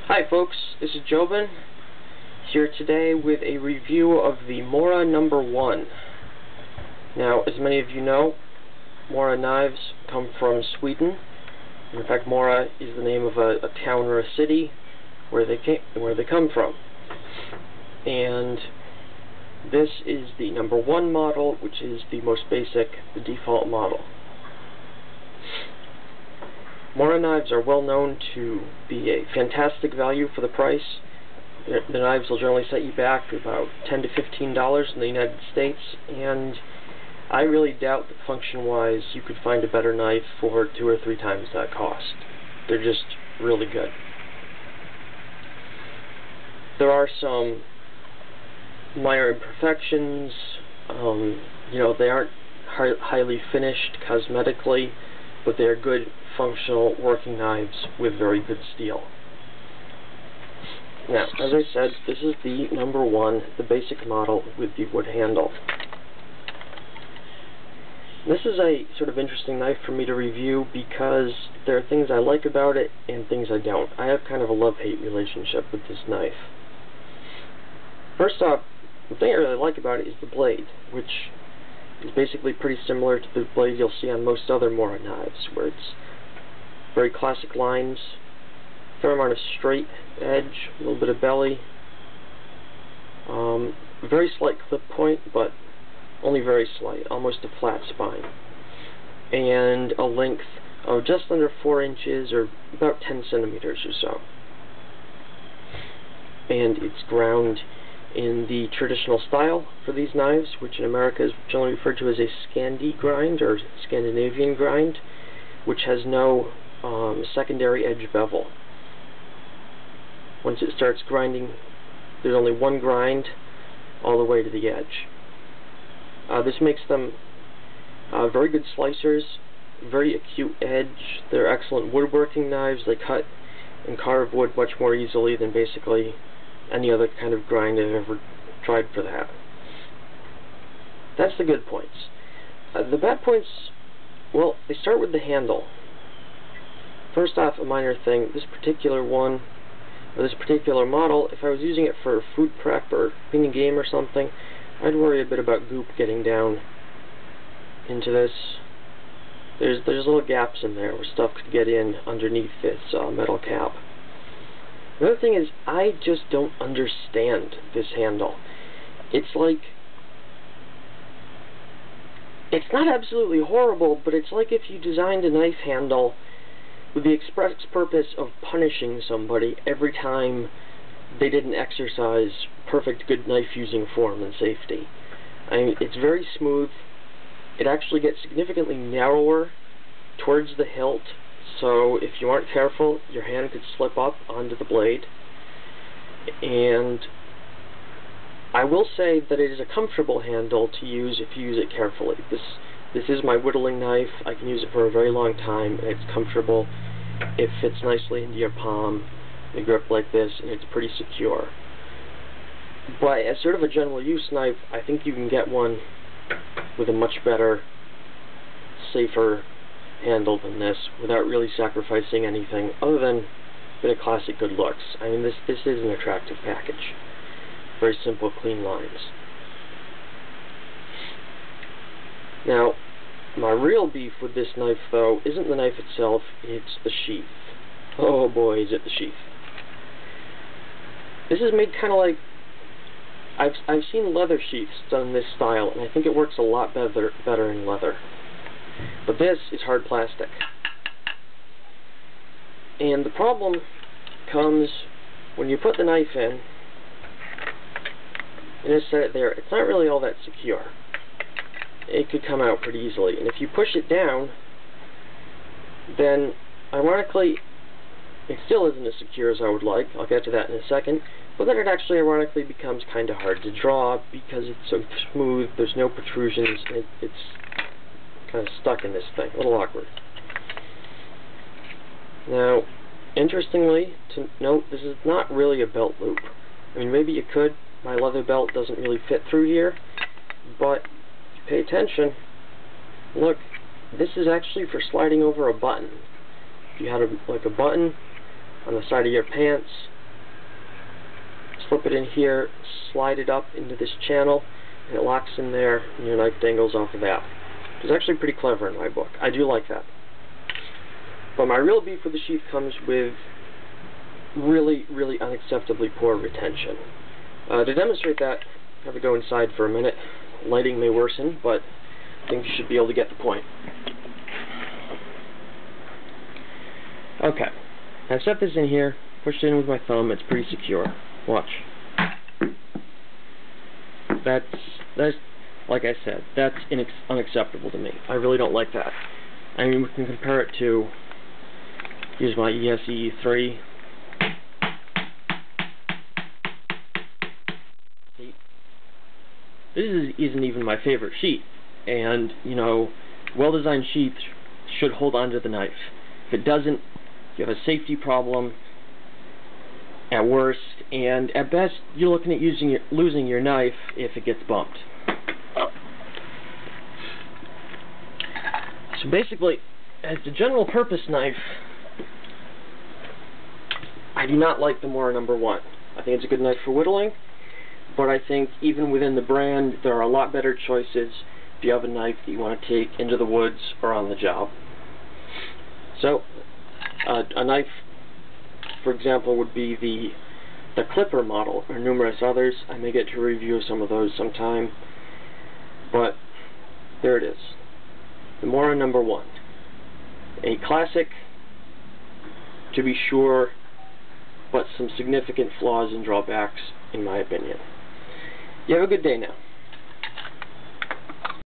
Hi folks, this is Jobin, here today with a review of the Mora number 1. Now, as many of you know, Mora knives come from Sweden. In fact, Mora is the name of a town or a city where they come from. And this is the number 1 model, which is the most basic, the default model. Mora knives are well known to be a fantastic value for the price. The knives will generally set you back about $10 to $15 in the United States, and I really doubt that function-wise you could find a better knife for 2 or 3 times that cost. They're just really good. There are some minor imperfections. They aren't highly finished cosmetically, but they are good, functional working knives with very good steel. Now, as I said, this is the number 1, the basic model with the wood handle. This is a sort of interesting knife for me to review because there are things I like about it and things I don't. I have kind of a love-hate relationship with this knife. First off, the thing I really like about it is the blade, which is basically pretty similar to the blade you'll see on most other Mora knives, where it's very classic lines, fair amount of straight edge, a little bit of belly, very slight clip point, but only very slight, almost a flat spine, and a length of just under 4 inches, or about 10 centimeters or so. And it's ground in the traditional style for these knives, which in America is generally referred to as a Scandi grind, or Scandinavian grind, which has no secondary edge bevel. Once it starts grinding, there's only one grind all the way to the edge. This makes them very good slicers, very acute edge. They're excellent woodworking knives. They cut and carve wood much more easily than basically any other kind of grind I've ever tried for that. That's the good points. The bad points, well, they start with the handle. First off, a minor thing, this particular one, or this particular model, if I was using it for food prep or cleaning game or something, I'd worry a bit about goop getting down into this. There's little gaps in there where stuff could get in underneath this metal cap. The other thing is, I just don't understand this handle. It's like, it's not absolutely horrible, but it's like if you designed a knife handle with the express purpose of punishing somebody every time they didn't exercise perfect good knife using form and safety. I mean, it's very smooth. It actually gets significantly narrower towards the hilt, so if you aren't careful, your hand could slip up onto the blade. And I will say that it is a comfortable handle to use if you use it carefully. This is my whittling knife. I can use it for a very long time, and it's comfortable. It fits nicely into your palm, a grip like this, and it's pretty secure. But as sort of a general use knife, I think you can get one with a much better, safer handle than this without really sacrificing anything other than a bit of classic good looks. I mean, this is an attractive package. Very simple, clean lines. Now, my real beef with this knife, though, isn't the knife itself, it's the sheath. Oh boy, is it the sheath. This is made kind of like, I've seen leather sheaths done in this style, and I think it works a lot better in leather. But this is hard plastic. And the problem comes when you put the knife in, and just set it there, it's not really all that secure. It could come out pretty easily. And if you push it down, then ironically, it still isn't as secure as I would like. I'll get to that in a second. But then it actually ironically becomes kind of hard to draw because it's so smooth, there's no protrusions, and it's kind of stuck in this thing. A little awkward. Now, interestingly to note, this is not really a belt loop. I mean, maybe you could. My leather belt doesn't really fit through here, but pay attention. Look, this is actually for sliding over a button. If you had like a button on the side of your pants, slip it in here, slide it up into this channel, and it locks in there, and your knife dangles off of that. It's actually pretty clever in my book. I do like that. But my real beef with the sheath comes with really, really unacceptably poor retention. To demonstrate that, I have to go inside for a minute. Lighting may worsen, but I think you should be able to get the point. Okay, I've set this in here, pushed it in with my thumb. It's pretty secure. Watch. That's like I said, that's unacceptable to me. I really don't like that. I mean, we can compare it to, here's my ESE 3. This isn't even my favorite sheath, and, you know, well-designed sheath should hold onto the knife. If it doesn't, you have a safety problem at worst, and at best, you're looking at losing your knife if it gets bumped. So basically, as a general purpose knife, I do not like the Mora No. 1. I think it's a good knife for whittling, but I think even within the brand, there are a lot better choices if you have a knife that you want to take into the woods or on the job. So, a knife, for example, would be the Clipper model, or numerous others. I may get to review some of those sometime, but there it is. The Mora No. 1. A classic, to be sure, but some significant flaws and drawbacks, in my opinion. You have a good day now.